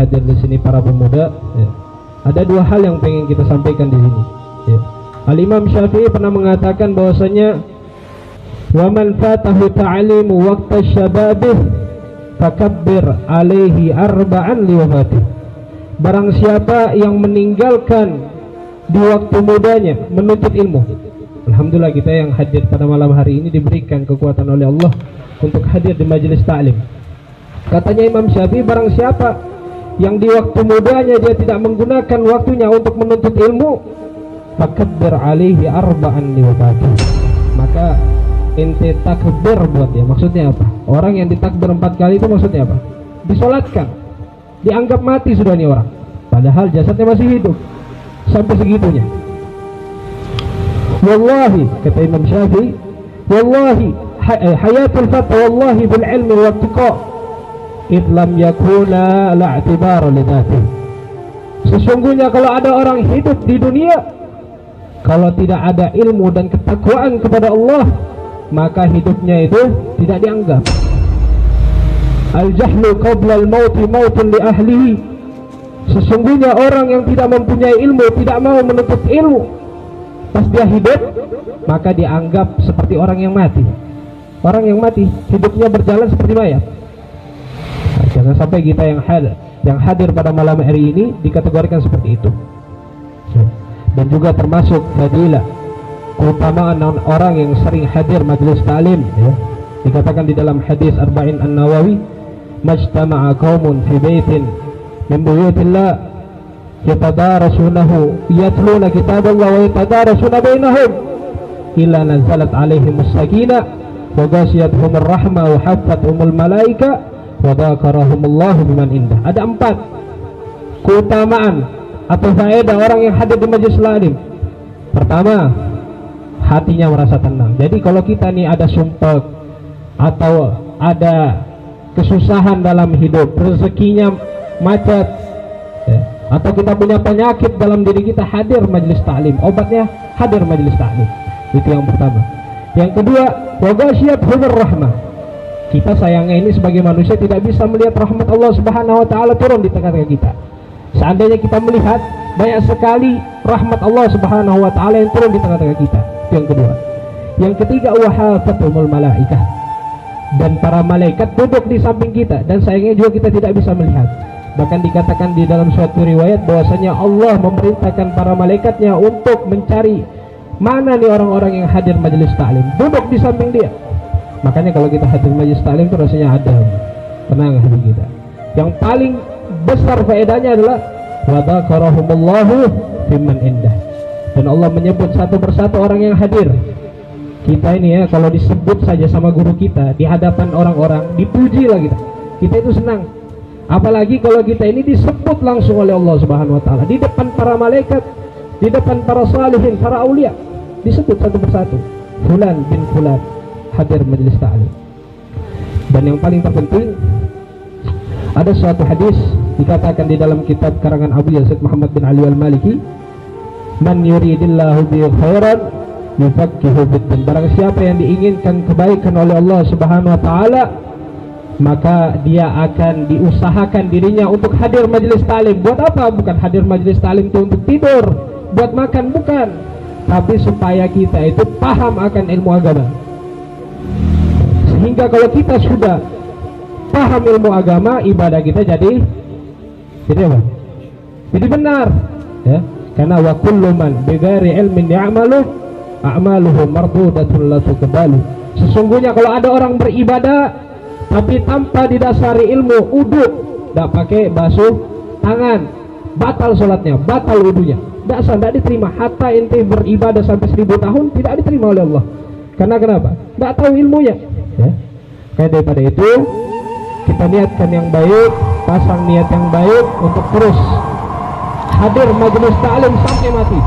hadir di sini para pemuda, ya. Ada dua hal yang pengen kita sampaikan di sini. Ya. Al-Imam Syafi'i pernah mengatakan bahwasanya wa man fatahu ta'limu waqta syababih fakabbir alaihi arba'an liwafati. Barang siapa yang meninggalkan di waktu mudanya menuntut ilmu. Alhamdulillah kita yang hadir pada malam hari ini diberikan kekuatan oleh Allah untuk hadir di majelis ta'lim. Katanya Imam Syafi'i, barang siapa yang di waktu mudanya dia tidak menggunakan waktunya untuk menuntut ilmu, fakabbir alaihi arba'an liwafati. Maka ente takbir buat dia. Maksudnya apa? Orang yang ditakbir 4 kali itu maksudnya apa? Disolatkan, dianggap mati sudah nih orang, padahal jasadnya masih hidup. Sampai segitunya. Wallahi, kata Imam Syafi'i, wallahi hayatul fata wallahi bil ilmi wa tuqa id lam yakuna la'tibar li dzati. Sesungguhnya kalau ada orang hidup di dunia, kalau tidak ada ilmu dan ketakwaan kepada Allah, maka hidupnya itu tidak dianggap. Al-jahlu qabla al-mauti mautun li ahlihi. Sesungguhnya orang yang tidak mempunyai ilmu, tidak mau menuntut ilmu, pas dia hidup, maka dianggap seperti orang yang mati. Orang yang mati, hidupnya berjalan seperti mayat. Nah, jangan sampai kita yang hadir pada malam hari ini dikategorikan seperti itu. Dan juga termasuk fadilah, keutamaan orang yang sering hadir majelis ta'lim, ya. Dikatakan di dalam hadis Arba'in An-Nawawi, majtama'a qaumun fi baitin min buyutillah yatadarasunahu yatluna kitaballah wa yatadarasuna bainahum illa nazalat alaihimus sakinah wa ghashiyatuhumur rahmah wa haffathumul malaika wa dzakarahumullahu biman indah. Ada 4 keutamaan atau faedah orang yang hadir di majelis ta'lim. Pertama, hatinya merasa tenang. Jadi kalau kita nih ada sumpek atau ada kesusahan dalam hidup, rezekinya macet, ya, atau kita punya penyakit dalam diri kita, hadir majelis ta'lim. Obatnya hadir majelis ta'lim. Itu yang pertama. Yang kedua, wa ghashiyatuhumur rahmah. Kita sayangnya ini sebagai manusia tidak bisa melihat rahmat Allah Subhanahu wa taala turun di tengah-tengah kita. Seandainya kita melihat, banyak sekali rahmat Allah Subhanahu wa taala yang turun di tengah-tengah kita. Itu yang kedua. Yang ketiga, wa hafathumul malaikah. Dan para malaikat duduk di samping kita, dan sayangnya juga kita tidak bisa melihat. Bahkan dikatakan di dalam suatu riwayat bahwasanya Allah memerintahkan para malaikatnya untuk mencari mana nih orang-orang yang hadir majelis ta'lim, duduk di samping dia. Makanya kalau kita hadir majelis ta'lim itu rasanya adem, tenang hati kita. Yang paling besar faedahnya adalah wa dzakarahumullahu biman indah. Dan Allah menyebut satu persatu orang yang hadir. Kita ini ya, kalau disebut saja sama guru kita di hadapan orang-orang, dipuji lah kita. Kita itu senang. Apalagi kalau kita ini disebut langsung oleh Allah Subhanahu wa taala di depan para malaikat, di depan para salihin, para aulia, disebut satu persatu. Fulan bin fulan hadir majelis ta'lim. Dan yang paling terpenting, ada suatu hadis dikatakan di dalam kitab karangan Abu Yazid Muhammad bin Ali al-Maliki, man yuridillahu bi khairan yufaqihu fiddin. Barang siapa yang diinginkan kebaikan oleh Allah Subhanahu wa taala, maka dia akan diusahakan dirinya untuk hadir majelis ta'lim. Buat apa? Bukan hadir majelis ta'lim itu untuk tidur, buat makan, bukan, tapi supaya kita itu paham akan ilmu agama. Sehingga kalau kita sudah paham ilmu agama, ibadah kita jadi apa? Jadi benar, ya. Karena wa kullu man bighairi ilmin ya'malu a'maluhu mardudatun la tuqbalu. Sesungguhnya kalau ada orang beribadah tapi tanpa didasari ilmu, wudu, tidak pakai basuh tangan, batal sholatnya, batal wudunya, tidak sah, tidak diterima. Hatta ente beribadah sampai 1000 tahun tidak diterima oleh Allah. Karena kenapa? Tidak tahu ilmunya, ya. Kayak daripada itu kita niatkan yang baik, pasang niat yang baik untuk terus hadir majelis ta'lim sampai mati.